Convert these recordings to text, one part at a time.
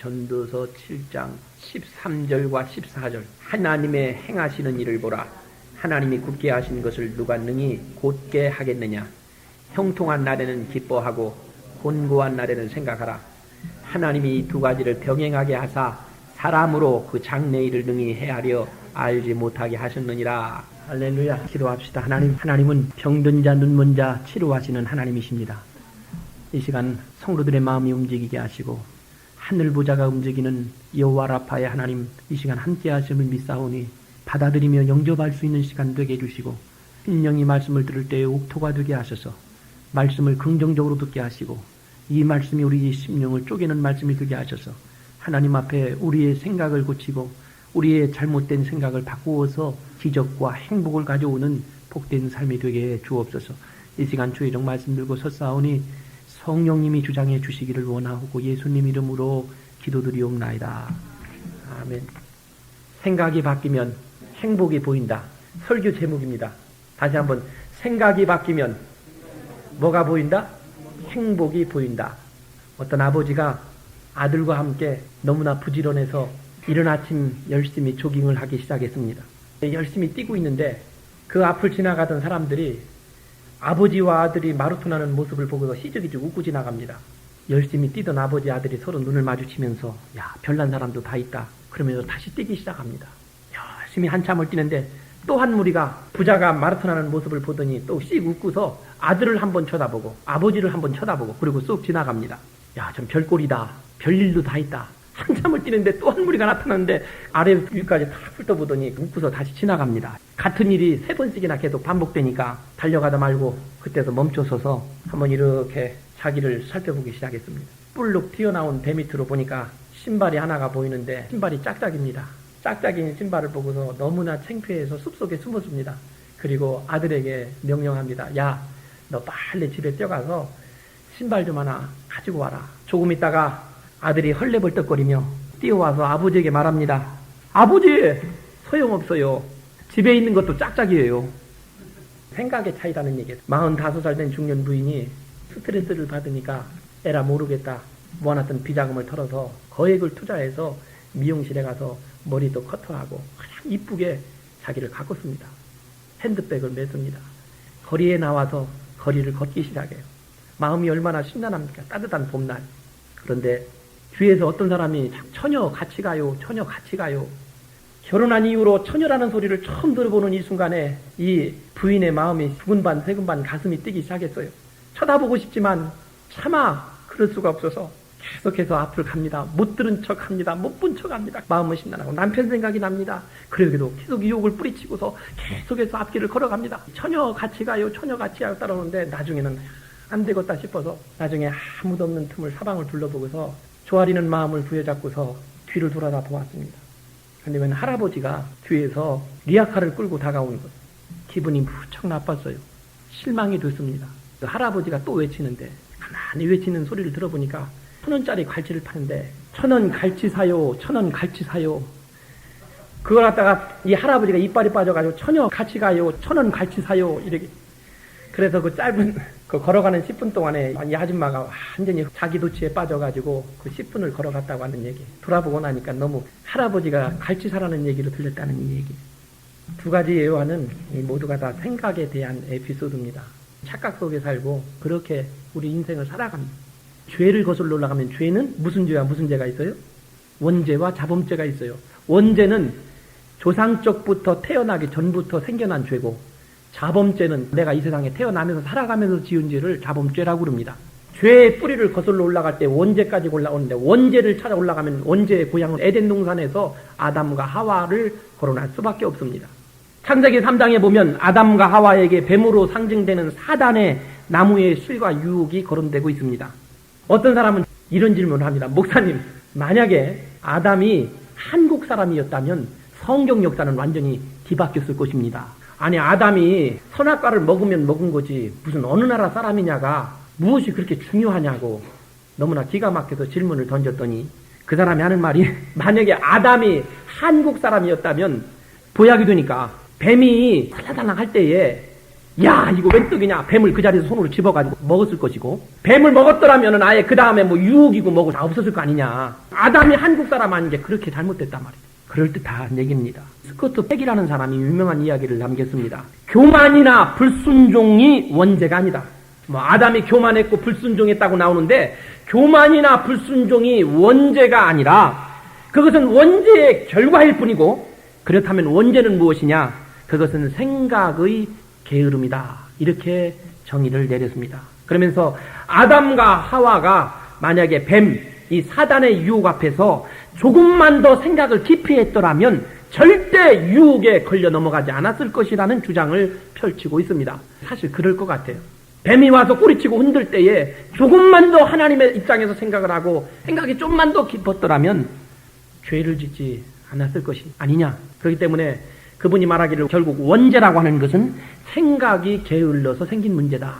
전도서 7장 13절과 14절. 하나님의 행하시는 일을 보라. 하나님이 굳게 하신 것을 누가 능히 곧게 하겠느냐. 형통한 날에는 기뻐하고 곤고한 날에는 생각하라. 하나님이 이 두 가지를 병행하게 하사 사람으로 그 장래일을 능히 헤아려 알지 못하게 하셨느니라. 할렐루야. 기도합시다. 하나님은 병든 자, 눈먼 자 치료하시는 하나님이십니다. 이 시간 성도들의 마음이 움직이게 하시고 하늘 보좌가 움직이는 여호와 라파의 하나님, 이 시간 함께 하심을 믿사오니 받아들이며 영접할 수 있는 시간 되게 해주시고, 신령이 말씀을 들을 때에 옥토가 되게 하셔서 말씀을 긍정적으로 듣게 하시고, 이 말씀이 우리의 심령을 쪼개는 말씀이 되게 하셔서 하나님 앞에 우리의 생각을 고치고 우리의 잘못된 생각을 바꾸어서 기적과 행복을 가져오는 복된 삶이 되게 해 주옵소서. 이 시간 주의 종 말씀 들고 섰사오니 성령님이 주장해 주시기를 원하고 예수님 이름으로 기도드리옵나이다. 아멘. 생각이 바뀌면 행복이 보인다. 설교 제목입니다. 다시 한번, 생각이 바뀌면 뭐가 보인다? 행복이 보인다. 어떤 아버지가 아들과 함께 너무나 부지런해서 이른 아침 열심히 조깅을 하기 시작했습니다. 열심히 뛰고 있는데 그 앞을 지나가던 사람들이 아버지와 아들이 마라톤하는 모습을 보고서 희죽희죽 웃고 지나갑니다. 열심히 뛰던 아버지 아들이 서로 눈을 마주치면서 야, 별난 사람도 다 있다. 그러면서 다시 뛰기 시작합니다. 열심히 한참을 뛰는데 또 한 무리가 부자가 마라톤하는 모습을 보더니 또 씩 웃고서 아들을 한번 쳐다보고 아버지를 한번 쳐다보고 그리고 쑥 지나갑니다. 야, 좀 별꼴이다. 별일도 다 있다. 한참을 뛰는데 또 한 무리가 나타났는데 아래 위까지 다 훑어보더니 웃고서 다시 지나갑니다. 같은 일이 3번씩이나 계속 반복되니까 달려가다 말고 그때서 멈춰서서 한번 이렇게 자기를 살펴보기 시작했습니다. 뿔룩 튀어나온 배 밑으로 보니까 신발이 하나가 보이는데 신발이 짝짝입니다. 짝짝이인 신발을 보고서 너무나 창피해서 숲속에 숨었습니다. 그리고 아들에게 명령합니다. 야, 너 빨리 집에 뛰어가서 신발 좀 하나 가지고 와라. 조금 있다가 아들이 헐레벌떡거리며 뛰어와서 아버지에게 말합니다. 아버지! 소용없어요. 집에 있는 것도 짝짝이에요. 생각의 차이라는 얘기예요. 45살 된 중년 부인이 스트레스를 받으니까 에라 모르겠다 모아놨던 비자금을 털어서 거액을 투자해서 미용실에 가서 머리도 커트하고 그냥 이쁘게 자기를 가꿨습니다. 핸드백을 맸습니다. 거리에 나와서 거리를 걷기 시작해요. 마음이 얼마나 심란합니까? 따뜻한 봄날. 그런데 뒤에서 어떤 사람이 처녀 같이 가요. 처녀 같이 가요. 결혼한 이후로 처녀라는 소리를 처음 들어보는 이 순간에 이 부인의 마음이 두근반 세근반 가슴이 뛰기 시작했어요. 쳐다보고 싶지만 차마 그럴 수가 없어서 계속해서 앞을 갑니다. 못 들은 척합니다. 못 본 척합니다. 마음은 심란하고 남편 생각이 납니다. 그래도 계속 유혹을 뿌리치고서 계속해서 앞길을 걸어갑니다. 처녀 같이 가요. 처녀 같이 가요. 따라오는데 나중에는 안 되겠다 싶어서 나중에 아무도 없는 틈을 사방을 둘러보고서 조아리는 마음을 부여잡고서 뒤를 돌아다 보았습니다. 그런데 웬 할아버지가 뒤에서 리아카를 끌고 다가오는 거예요. 기분이 무척 나빴어요. 실망이 됐습니다. 그 할아버지가 또 외치는데 가만히 외치는 소리를 들어보니까 1,000원짜리 갈치를 파는데 1,000원 갈치 사요. 1,000원 갈치 사요. 그걸 갖다가 이 할아버지가 이빨이 빠져가지고 처녀 같이 가요. 1,000원 갈치 사요. 이렇게. 그래서 그 짧은 그 걸어가는 10분 동안에 이 아줌마가 완전히 자기 도취에 빠져가지고 그 10분을 걸어갔다고 하는 얘기. 돌아보고 나니까 너무 할아버지가 갈치 사라는 얘기로 들렸다는 이 얘기. 두 가지 예화는 모두가 다 생각에 대한 에피소드입니다. 착각 속에 살고 그렇게 우리 인생을 살아갑니다. 죄를 거슬러 올라가면 죄는 무슨 죄와 무슨 죄가 있어요? 원죄와 자범죄가 있어요. 원죄는 조상적부터 태어나기 전부터 생겨난 죄고, 자범죄는 내가 이 세상에 태어나면서 살아가면서 지은 죄를 자범죄라고 그럽니다. 죄의 뿌리를 거슬러 올라갈 때 원죄까지 올라오는데, 원죄를 찾아 올라가면 원죄의 고향은 에덴 동산에서 아담과 하와를 거론할 수밖에 없습니다. 창세기 3장에 보면 아담과 하와에게 뱀으로 상징되는 사단의 나무의 실과 유혹이 거론되고 있습니다. 어떤 사람은 이런 질문을 합니다. 목사님, 만약에 아담이 한국 사람이었다면 성경 역사는 완전히 뒤바뀌었을 것입니다. 아니, 아담이 선악과를 먹으면 먹은 거지 무슨 어느 나라 사람이냐가 무엇이 그렇게 중요하냐고 너무나 기가 막혀서 질문을 던졌더니 그 사람이 하는 말이 만약에 아담이 한국 사람이었다면 보약이 되니까 뱀이 살라달랑 할 때에 야, 이거 웬 떡이냐? 뱀을 그 자리에서 손으로 집어가지고 먹었을 것이고, 뱀을 먹었더라면 아예 그 다음에 뭐 유혹이고 뭐고 다 없었을 거 아니냐. 아담이 한국 사람 아닌 게 그렇게 잘못됐단 말이에요. 그럴듯한 얘기입니다. 스코트 팩이라는 사람이 유명한 이야기를 남겼습니다. 교만이나 불순종이 원죄가 아니다. 뭐 아담이 교만했고 불순종했다고 나오는데, 교만이나 불순종이 원죄가 아니라 그것은 원죄의 결과일 뿐이고, 그렇다면 원죄는 무엇이냐? 그것은 생각의 게으름이다. 이렇게 정의를 내렸습니다. 그러면서 아담과 하와가 만약에 뱀, 이 사단의 유혹 앞에서 조금만 더 생각을 깊이 했더라면 절대 유혹에 걸려 넘어가지 않았을 것이라는 주장을 펼치고 있습니다. 사실 그럴 것 같아요. 뱀이 와서 꼬리치고 흔들 때에 조금만 더 하나님의 입장에서 생각을 하고 생각이 좀만 더 깊었더라면 죄를 짓지 않았을 것이 아니냐. 그렇기 때문에 그분이 말하기를 결국 원죄라고 하는 것은 생각이 게을러서 생긴 문제다.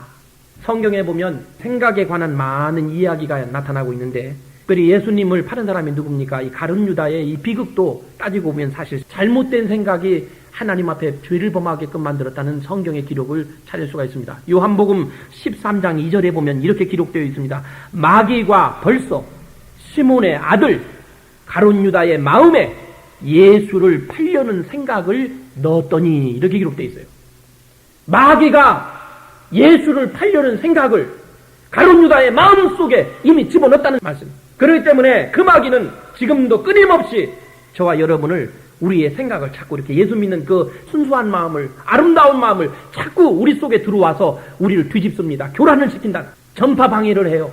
성경에 보면 생각에 관한 많은 이야기가 나타나고 있는데, 특별히 예수님을 파는 사람이 누굽니까? 이 가룟 유다의 이 비극도 따지고 보면 사실 잘못된 생각이 하나님 앞에 죄를 범하게끔 만들었다는 성경의 기록을 찾을 수가 있습니다. 요한복음 13장 2절에 보면 이렇게 기록되어 있습니다. 마귀가 벌써 시몬의 아들 가룟 유다의 마음에 예수를 팔려는 생각을 넣었더니, 이렇게 기록되어 있어요. 마귀가 예수를 팔려는 생각을 가룟 유다의 마음속에 이미 집어넣었다는 말씀. 그렇기 때문에 그 마귀는 지금도 끊임없이 저와 여러분을, 우리의 생각을 자꾸 이렇게 예수 믿는 그 순수한 마음을, 아름다운 마음을 자꾸 우리 속에 들어와서 우리를 뒤집습니다. 교란을 시킨다. 전파 방해를 해요.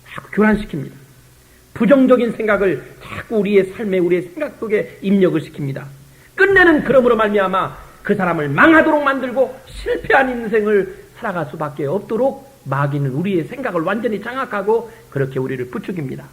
자꾸 교란시킵니다. 부정적인 생각을 자꾸 우리의 삶에, 우리의 생각 속에 입력을 시킵니다. 끝내는 그러므로 말미암아 그 사람을 망하도록 만들고 실패한 인생을 살아갈 수밖에 없도록 마귀는 우리의 생각을 완전히 장악하고 그렇게 우리를 부추깁니다.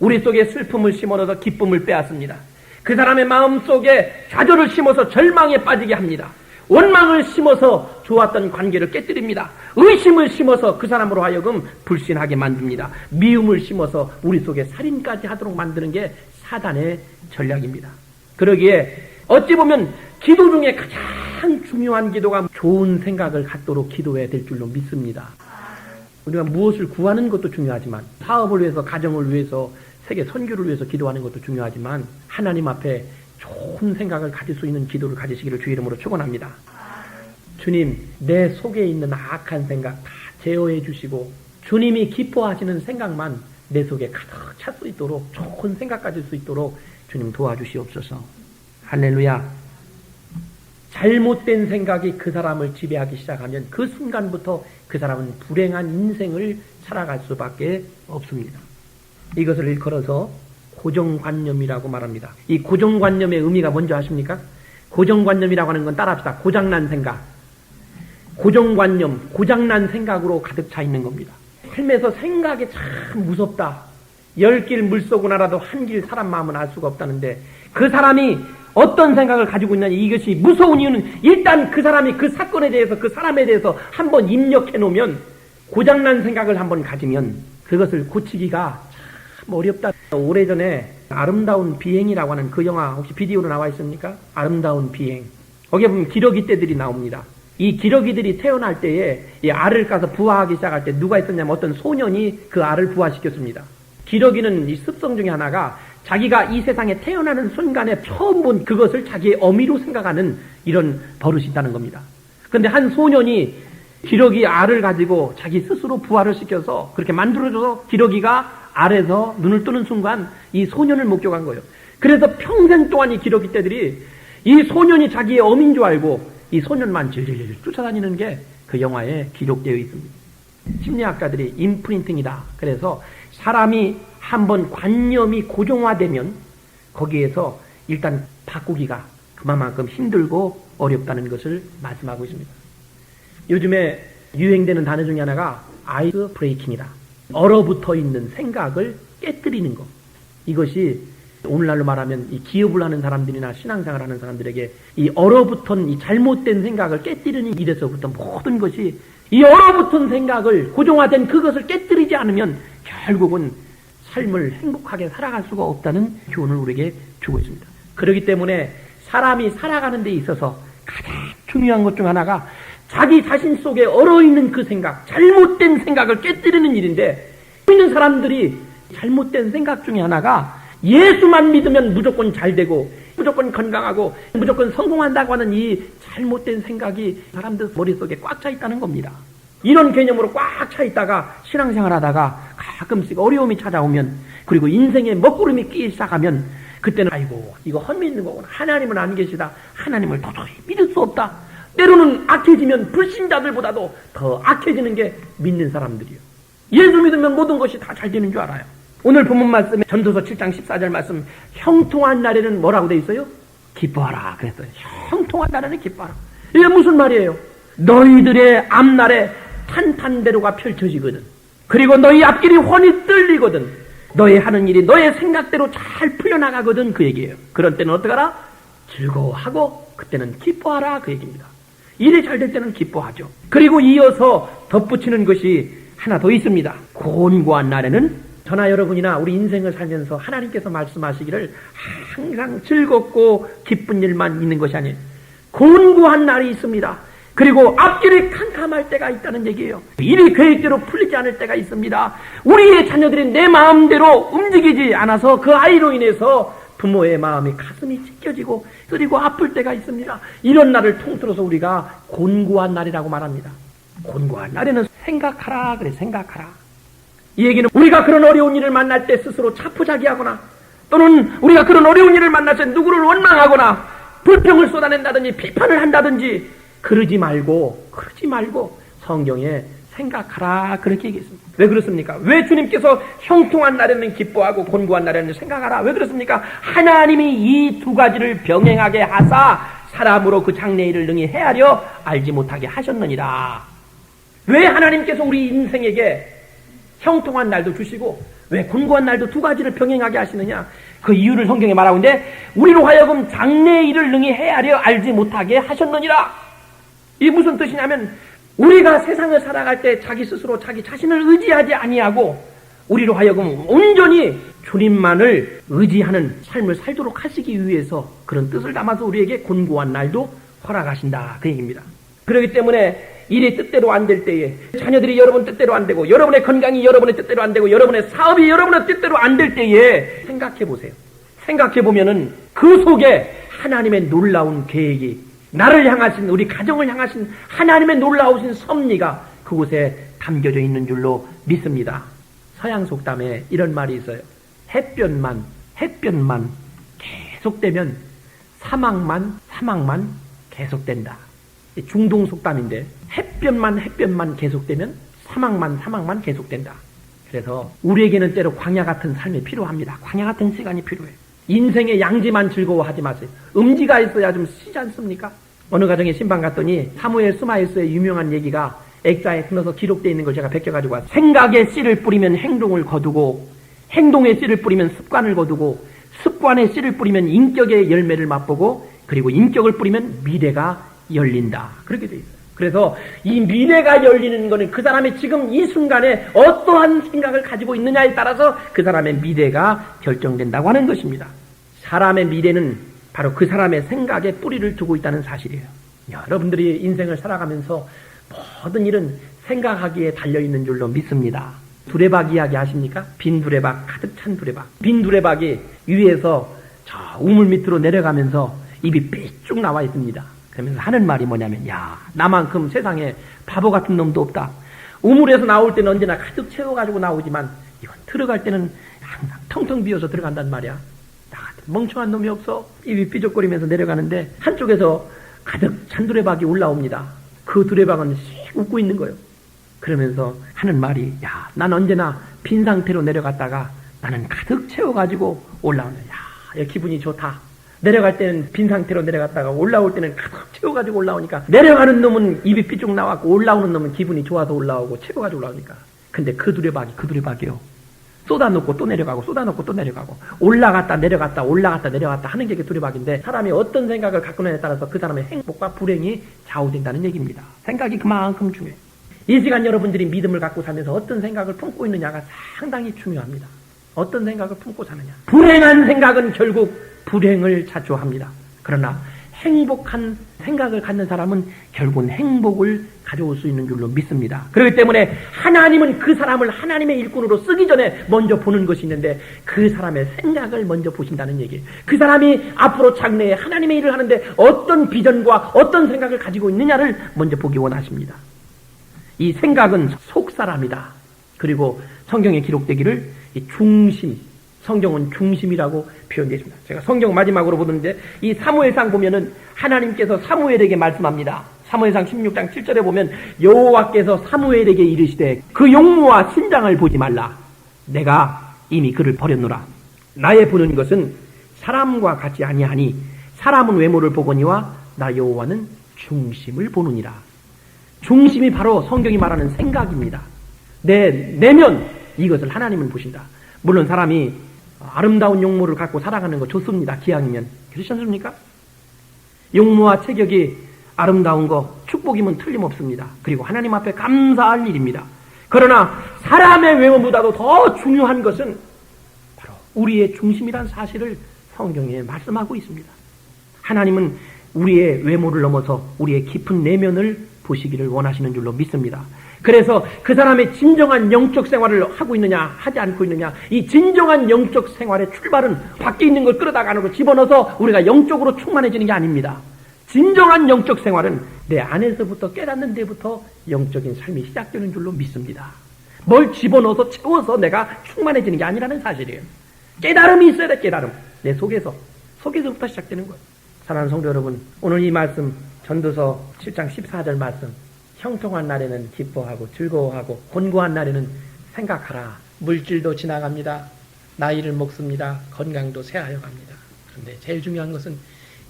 우리 속에 슬픔을 심어넣어서 기쁨을 빼앗습니다. 그 사람의 마음 속에 좌절을 심어서 절망에 빠지게 합니다. 원망을 심어서 좋았던 관계를 깨뜨립니다. 의심을 심어서 그 사람으로 하여금 불신하게 만듭니다. 미움을 심어서 우리 속에 살인까지 하도록 만드는 게 사단의 전략입니다. 그러기에 어찌 보면 기도 중에 가장 중요한 기도가 좋은 생각을 갖도록 기도해야 될 줄로 믿습니다. 우리가 무엇을 구하는 것도 중요하지만, 사업을 위해서, 가정을 위해서, 세계 선교를 위해서 기도하는 것도 중요하지만, 하나님 앞에 좋은 생각을 가질 수 있는 기도를 가지시기를 주 이름으로 축원합니다. 주님, 내 속에 있는 악한 생각 다 제어해 주시고 주님이 기뻐하시는 생각만 내 속에 가득 찰 수 있도록, 좋은 생각 가질 수 있도록 주님 도와주시옵소서. 할렐루야. 잘못된 생각이 그 사람을 지배하기 시작하면 그 순간부터 그 사람은 불행한 인생을 살아갈 수밖에 없습니다. 이것을 일컬어서 고정관념이라고 말합니다. 이 고정관념의 의미가 뭔지 아십니까? 고정관념이라고 하는 건 따라합시다. 고장난 생각. 고정관념, 고장난 생각으로 가득 차 있는 겁니다. 삶에서 생각이 참 무섭다. 10길 물속을 알아도 한 길 사람 마음은 알 수가 없다는데, 그 사람이 어떤 생각을 가지고 있느냐, 이것이 무서운 이유는 일단 그 사람이 그 사건에 대해서, 그 사람에 대해서 한번 입력해 놓으면, 고장난 생각을 한번 가지면 그것을 고치기가 참 어렵다. 오래전에 아름다운 비행이라고 하는 그 영화 혹시 비디오로 나와 있습니까? 아름다운 비행. 거기에 보면 기러기 떼들이 나옵니다. 이 기러기들이 태어날 때에 이 알을 까서 부화하기 시작할 때 누가 있었냐면 어떤 소년이 그 알을 부화시켰습니다. 기러기는 이 습성 중에 하나가 자기가 이 세상에 태어나는 순간에 처음 본 그것을 자기의 어미로 생각하는 이런 버릇이 있다는 겁니다. 그런데 한 소년이 기러기 알을 가지고 자기 스스로 부화를 시켜서 그렇게 만들어줘서 기러기가 알에서 눈을 뜨는 순간 이 소년을 목격한 거예요. 그래서 평생 동안 이 기러기 떼들이 이 소년이 자기의 어미인 줄 알고 이 소년만 질질 쫓아다니는 게 그 영화에 기록되어 있습니다. 심리학자들이 임프린팅이다. 그래서 사람이 한번 관념이 고정화되면 거기에서 일단 바꾸기가 그만큼 힘들고 어렵다는 것을 말씀하고 있습니다. 요즘에 유행되는 단어 중에 하나가 아이스 브레이킹이다. 얼어붙어 있는 생각을 깨뜨리는 것. 이것이 오늘날로 말하면 이 기업을 하는 사람들이나 신앙생활 하는 사람들에게 이 얼어붙은 이 잘못된 생각을 깨뜨리는 일에서부터 모든 것이, 이 얼어붙은 생각을, 고정화된 그것을 깨뜨리지 않으면 결국은 삶을 행복하게 살아갈 수가 없다는 교훈을 우리에게 주고 있습니다. 그렇기 때문에 사람이 살아가는 데 있어서 가장 중요한 것 중 하나가 자기 자신 속에 얼어있는 그 생각, 잘못된 생각을 깨뜨리는 일인데, 있는 사람들이 잘못된 생각 중에 하나가 예수만 믿으면 무조건 잘 되고 무조건 건강하고 무조건 성공한다고 하는 이 잘못된 생각이 사람들 머릿속에 꽉 차 있다는 겁니다. 이런 개념으로 꽉 차 있다가 신앙생활 하다가 가끔씩 어려움이 찾아오면, 그리고 인생에 먹구름이 끼기 시작하면, 그때는 아이고 이거 헛믿는 거구나, 하나님은 안 계시다, 하나님을 도저히 믿을 수 없다. 때로는 악해지면 불신자들보다도 더 악해지는 게 믿는 사람들이에요. 예수 믿으면 모든 것이 다 잘 되는 줄 알아요. 오늘 본문 말씀에 전도서 7장 14절 말씀, 형통한 날에는 뭐라고 돼 있어요? 기뻐하라 그랬어요. 형통한 날에는 기뻐하라. 이게 무슨 말이에요? 너희들의 앞날에 탄탄대로가 펼쳐지거든. 그리고 너희 앞길이 훤히 뚫리거든. 너희 하는 일이 너의 생각대로 잘 풀려나가거든, 그 얘기예요. 그런 때는 어떡하라? 즐거워하고 그때는 기뻐하라, 그 얘기입니다. 일이 잘 될 때는 기뻐하죠. 그리고 이어서 덧붙이는 것이 하나 더 있습니다. 곤고한 날에는, 저나 여러분이나 우리 인생을 살면서 하나님께서 말씀하시기를 항상 즐겁고 기쁜 일만 있는 것이 아니에요. 곤고한 날이 있습니다. 그리고 앞길이 캄캄할 때가 있다는 얘기예요. 일이 계획대로 풀리지 않을 때가 있습니다. 우리의 자녀들이 내 마음대로 움직이지 않아서 그 아이로 인해서 부모의 마음이 가슴이 찢겨지고 쓰리고 아플 때가 있습니다. 이런 날을 통틀어서 우리가 곤고한 날이라고 말합니다. 곤고한 날에는 생각하라 그래, 생각하라. 이 얘기는 우리가 그런 어려운 일을 만날 때 스스로 자포자기하거나, 또는 우리가 그런 어려운 일을 만날 때 누구를 원망하거나 불평을 쏟아낸다든지 비판을 한다든지 그러지 말고 성경에 생각하라 그렇게 얘기했습니다. 왜 그렇습니까? 왜 주님께서 형통한 날에는 기뻐하고 곤고한 날에는 생각하라 왜 그렇습니까? 하나님이 이 두 가지를 병행하게 하사 사람으로 그 장래일을 능히 헤아려 알지 못하게 하셨느니라. 왜 하나님께서 우리 인생에게 형통한 날도 주시고 왜 곤고한 날도 두 가지를 병행하게 하시느냐? 그 이유를 성경에 말하고 있는데, 우리로 하여금 장래의 일을 능히 헤아려 알지 못하게 하셨느니라. 이게 무슨 뜻이냐면, 우리가 세상을 살아갈 때 자기 스스로 자기 자신을 의지하지 아니하고 우리로 하여금 온전히 주님만을 의지하는 삶을 살도록 하시기 위해서 그런 뜻을 담아서 우리에게 곤고한 날도 허락하신다, 그 얘기입니다. 그렇기 때문에 일이 뜻대로 안 될 때에, 자녀들이 여러분 뜻대로 안 되고, 여러분의 건강이 여러분의 뜻대로 안 되고, 여러분의 사업이 여러분의 뜻대로 안 될 때에 생각해 보세요. 생각해 보면은 그 속에 하나님의 놀라운 계획이, 나를 향하신, 우리 가정을 향하신 하나님의 놀라우신 섭리가 그곳에 담겨져 있는 줄로 믿습니다. 서양 속담에 이런 말이 있어요. 햇볕만 계속되면 사막만 계속된다. 중동 속담인데, 햇볕만 계속되면 사막만 계속된다. 그래서 우리에게는 때로 광야 같은 삶이 필요합니다. 광야 같은 시간이 필요해요. 인생의 양지만 즐거워하지 마세요. 음지가 있어야 좀 쉬지 않습니까? 어느 가정에 신방 갔더니 사무엘 스마일스의 유명한 얘기가 액자에 넣어서 기록되어 있는 걸 제가 베껴가지고 왔어요. 생각의 씨를 뿌리면 행동을 거두고, 행동의 씨를 뿌리면 습관을 거두고, 습관의 씨를 뿌리면 인격의 열매를 맛보고, 그리고 인격을 뿌리면 미래가 열린다. 그렇게 돼 있어요. 그래서 이 미래가 열리는 것은 그 사람이 지금 이 순간에 어떠한 생각을 가지고 있느냐에 따라서 그 사람의 미래가 결정된다고 하는 것입니다. 사람의 미래는 바로 그 사람의 생각에 뿌리를 두고 있다는 사실이에요. 여러분들이 인생을 살아가면서 모든 일은 생각하기에 달려있는 줄로 믿습니다. 두레박 이야기 아십니까? 빈 두레박, 가득 찬 두레박. 빈 두레박이 위에서 저 우물 밑으로 내려가면서 입이 삐쭉 나와 있습니다. 그러면서 하는 말이 뭐냐면, 야, 나만큼 세상에 바보 같은 놈도 없다. 우물에서 나올 때는 언제나 가득 채워가지고 나오지만 이건 들어갈 때는 항상 텅텅 비어서 들어간단 말이야. 나 같은 멍청한 놈이 없어. 입이 삐죽거리면서 내려가는데 한쪽에서 가득 찬 두레박이 올라옵니다. 그 두레박은 씩 웃고 있는 거예요. 그러면서 하는 말이, 야, 난 언제나 빈 상태로 내려갔다가 나는 가득 채워가지고 올라오는, 야, 기분이 좋다. 내려갈 때는 빈 상태로 내려갔다가 올라올 때는 가득 채워가지고 올라오니까, 내려가는 놈은 입이 삐쭉 나왔고 올라오는 놈은 기분이 좋아서 올라오고 채워가지고 올라오니까. 근데 그 두레박이요. 쏟아놓고 또 내려가고 쏟아놓고 또 내려가고 올라갔다 내려갔다 하는 게 그 두레박인데, 사람이 어떤 생각을 갖고 있느냐에 따라서 그 사람의 행복과 불행이 좌우된다는 얘기입니다. 생각이 그만큼 중요해요. 이 시간 여러분들이 믿음을 갖고 살면서 어떤 생각을 품고 있느냐가 상당히 중요합니다. 어떤 생각을 품고 사느냐. 불행한 생각은 결국 불행을 자초합니다. 그러나 행복한 생각을 갖는 사람은 결국은 행복을 가져올 수 있는 줄로 믿습니다. 그렇기 때문에 하나님은 그 사람을 하나님의 일꾼으로 쓰기 전에 먼저 보는 것이 있는데 그 사람의 생각을 먼저 보신다는 얘기예요. 그 사람이 앞으로 장래에 하나님의 일을 하는데 어떤 비전과 어떤 생각을 가지고 있느냐를 먼저 보기 원하십니다. 이 생각은 속사람이다. 그리고 성경에 기록되기를 이 중심, 성경은 중심이라고 표현되어 있습니다. 제가 성경 마지막으로 보는데 이 사무엘상 보면은 하나님께서 사무엘에게 말씀합니다. 사무엘상 16장 7절에 보면 여호와께서 사무엘에게 이르시되 그 용모와 신장을 보지 말라. 내가 이미 그를 버렸노라. 나의 보는 것은 사람과 같이 아니하니 사람은 외모를 보거니와 나 여호와는 중심을 보느니라. 중심이 바로 성경이 말하는 생각입니다. 내 내면 이것을 하나님은 보신다. 물론 사람이 아름다운 용모를 갖고 살아가는 거 좋습니다. 기왕이면. 그렇지 않습니까? 용모와 체격이 아름다운 거 축복이면 틀림없습니다. 그리고 하나님 앞에 감사할 일입니다. 그러나 사람의 외모보다도 더 중요한 것은 바로 우리의 중심이란 사실을 성경에 말씀하고 있습니다. 하나님은 우리의 외모를 넘어서 우리의 깊은 내면을 보시기를 원하시는 줄로 믿습니다. 그래서 그 사람의 진정한 영적 생활을 하고 있느냐 하지 않고 있느냐, 이 진정한 영적 생활의 출발은 밖에 있는 걸 끌어다가 안으로 집어넣어서 우리가 영적으로 충만해지는 게 아닙니다. 진정한 영적 생활은 내 안에서부터 깨닫는 데부터 영적인 삶이 시작되는 줄로 믿습니다. 뭘 집어넣어서 채워서 내가 충만해지는 게 아니라는 사실이에요. 깨달음이 있어야 돼. 깨달음. 내 속에서부터 시작되는 거예요. 사랑하는 성도 여러분, 오늘 이 말씀 전도서 7장 14절 말씀, 형통한 날에는 기뻐하고 즐거워하고 곤고한 날에는 생각하라. 물질도 지나갑니다. 나이를 먹습니다. 건강도 쇠하여 갑니다. 그런데 제일 중요한 것은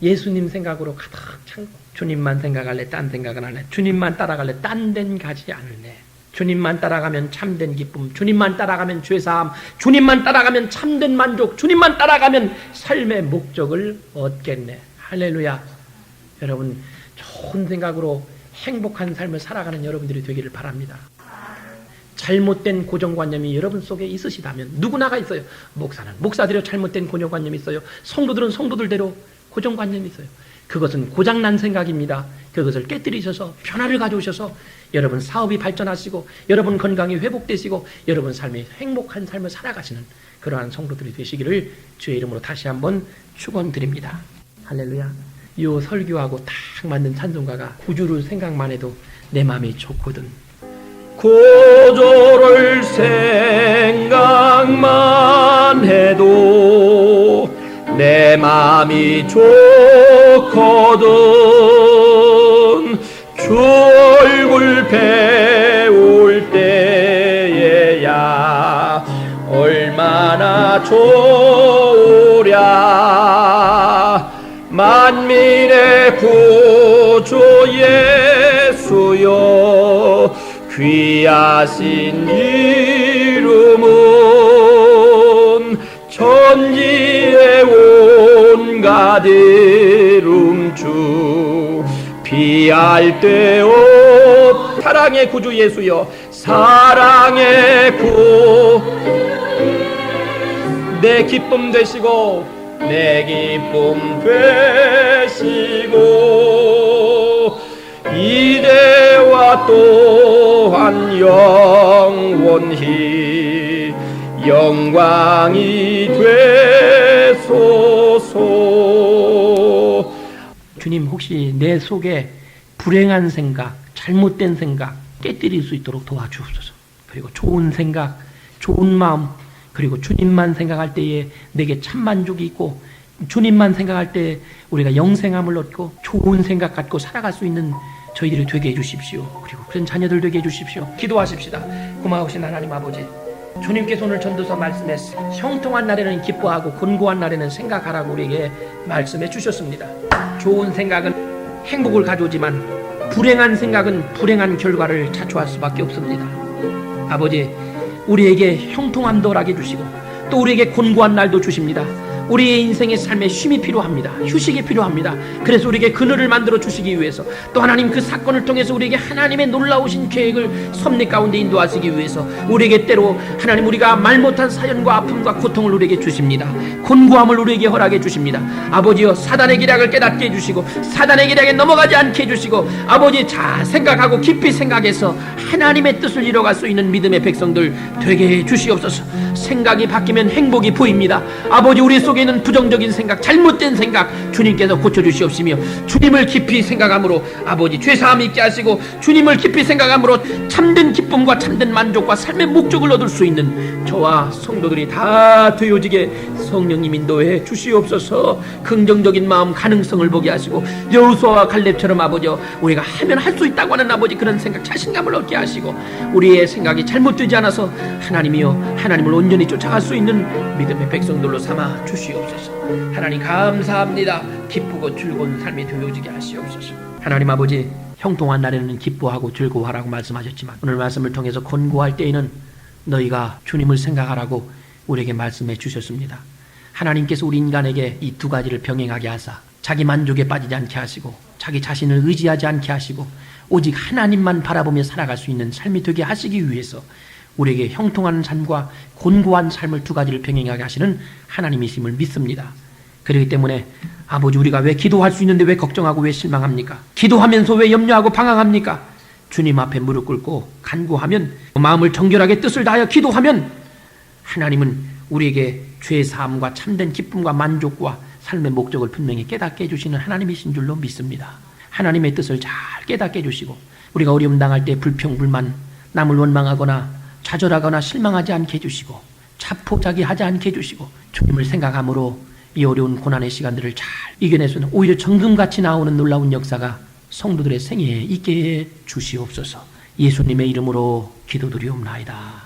예수님 생각으로 가득 찬 거. 주님만 생각할래? 딴 생각은 안 해. 주님만 따라갈래? 딴 데는 가지 않을래. 주님만 따라가면 참된 기쁨, 주님만 따라가면 죄사함, 주님만 따라가면 참된 만족, 주님만 따라가면 삶의 목적을 얻겠네. 할렐루야. 여러분, 좋은 생각으로 행복한 삶을 살아가는 여러분들이 되기를 바랍니다. 잘못된 고정관념이 여러분 속에 있으시다면, 누구나가 있어요. 목사는 목사대로 잘못된 고정관념이 있어요. 성도들은 성도들대로 고정관념이 있어요. 그것은 고장난 생각입니다. 그것을 깨뜨리셔서 변화를 가져오셔서 여러분 사업이 발전하시고 여러분 건강이 회복되시고 여러분 삶이 행복한 삶을 살아가시는 그러한 성도들이 되시기를 주의 이름으로 다시 한번 축원드립니다. 할렐루야. 이 설교하고 딱 맞는 찬송가가 구주를 생각만 해도 내 마음이 좋거든. 구주를 생각만 해도 내 마음이 좋거든. 주 얼굴 배울 때에야 얼마나 좋으랴. 만민의 구주 예수여, 귀하신 이름은 천지의 온갖 이름주, 비할 데 없. 사랑의 구주 예수여, 사랑의 구, 내 기쁨 되시고 내 기쁨 되시고 이제와 또한 영원히 영광이 되소서. 주님, 혹시 내 속에 불행한 생각, 잘못된 생각 깨뜨릴 수 있도록 도와주옵소서. 그리고 좋은 생각, 좋은 마음, 그리고 주님만 생각할 때에 내게 참 만족이 있고, 주님만 생각할 때 우리가 영생함을 얻고 좋은 생각 갖고 살아갈 수 있는 저희들이 되게 해주십시오. 그리고 그런 자녀들 되게 해주십시오. 기도하십시다. 고마우신 하나님 아버지, 주님께서 오늘 전도서 말씀에 형통한 날에는 기뻐하고 곤고한 날에는 생각하라고 우리에게 말씀해 주셨습니다. 좋은 생각은 행복을 가져오지만 불행한 생각은 불행한 결과를 자초할 수밖에 없습니다. 아버지, 우리에게 형통함도 하게 주시고 또 우리에게 곤고한 날도 주십니다. 우리의 인생의 삶에 쉼이 필요합니다. 휴식이 필요합니다. 그래서 우리에게 그늘을 만들어 주시기 위해서, 또 하나님 그 사건을 통해서 우리에게 하나님의 놀라우신 계획을 섭리 가운데 인도하시기 위해서 우리에게 때로 하나님 우리가 말 못한 사연과 아픔과 고통을 우리에게 주십니다. 곤고함을 우리에게 허락해 주십니다. 아버지여, 사단의 기략을 깨닫게 해주시고 사단의 기략에 넘어가지 않게 해주시고, 아버지 잘 생각하고 깊이 생각해서 하나님의 뜻을 이뤄갈 수 있는 믿음의 백성들 되게 해 주시옵소서. 생각이 바뀌면 행복이 보입니다. 아버지, 우리 속에 있는 부정적인 생각, 잘못된 생각 주님께서 고쳐주시옵시며, 주님을 깊이 생각함으로 아버지 죄사함 있게 하시고, 주님을 깊이 생각함으로 참된 기쁨과 참된 만족과 삶의 목적을 얻을 수 있는 저와 성도들이 다 되어지게 성령님 인도해 주시옵소서. 긍정적인 마음, 가능성을 보게 하시고, 여호수아와 갈렙처럼 아버지 우리가 하면 할 수 있다고 하는 아버지 그런 생각, 자신감을 얻게 하시고, 우리의 생각이 잘못되지 않아서 하나님이여 하나님을 온전히 쫓아갈 수 있는 믿음의 백성들로 삼아 주시옵소서. 하나님 감사합니다. 기쁘고 즐거운 삶이 되어지게 하시옵소서. 하나님 아버지, 형통한 날에는 기뻐하고 즐거워하라고 말씀하셨지만 오늘 말씀을 통해서 곤고할 때에는 너희가 주님을 생각하라고 우리에게 말씀해 주셨습니다. 하나님께서 우리 인간에게 이 두 가지를 병행하게 하사 자기 만족에 빠지지 않게 하시고, 자기 자신을 의지하지 않게 하시고, 오직 하나님만 바라보며 살아갈 수 있는 삶이 되게 하시기 위해서 우리에게 형통한 삶과 곤고한 삶을 두 가지를 병행하게 하시는 하나님이심을 믿습니다. 그렇기 때문에 아버지, 우리가 왜 기도할 수 있는데 왜 걱정하고 왜 실망합니까? 기도하면서 왜 염려하고 방황합니까? 주님 앞에 무릎 꿇고 간구하면, 마음을 정결하게 뜻을 다하여 기도하면 하나님은 우리에게 죄사함과 참된 기쁨과 만족과 삶의 목적을 분명히 깨닫게 해주시는 하나님이신 줄로 믿습니다. 하나님의 뜻을 잘 깨닫게 해주시고, 우리가 어려움 당할 때 불평, 불만, 남을 원망하거나 좌절하거나 실망하지 않게 해주시고, 자포자기하지 않게 해주시고, 주님을 생각함으로 이 어려운 고난의 시간들을 잘 이겨내서는 오히려 정금같이 나오는 놀라운 역사가 성도들의 생애에 있게 해 주시옵소서. 예수님의 이름으로 기도드리옵나이다.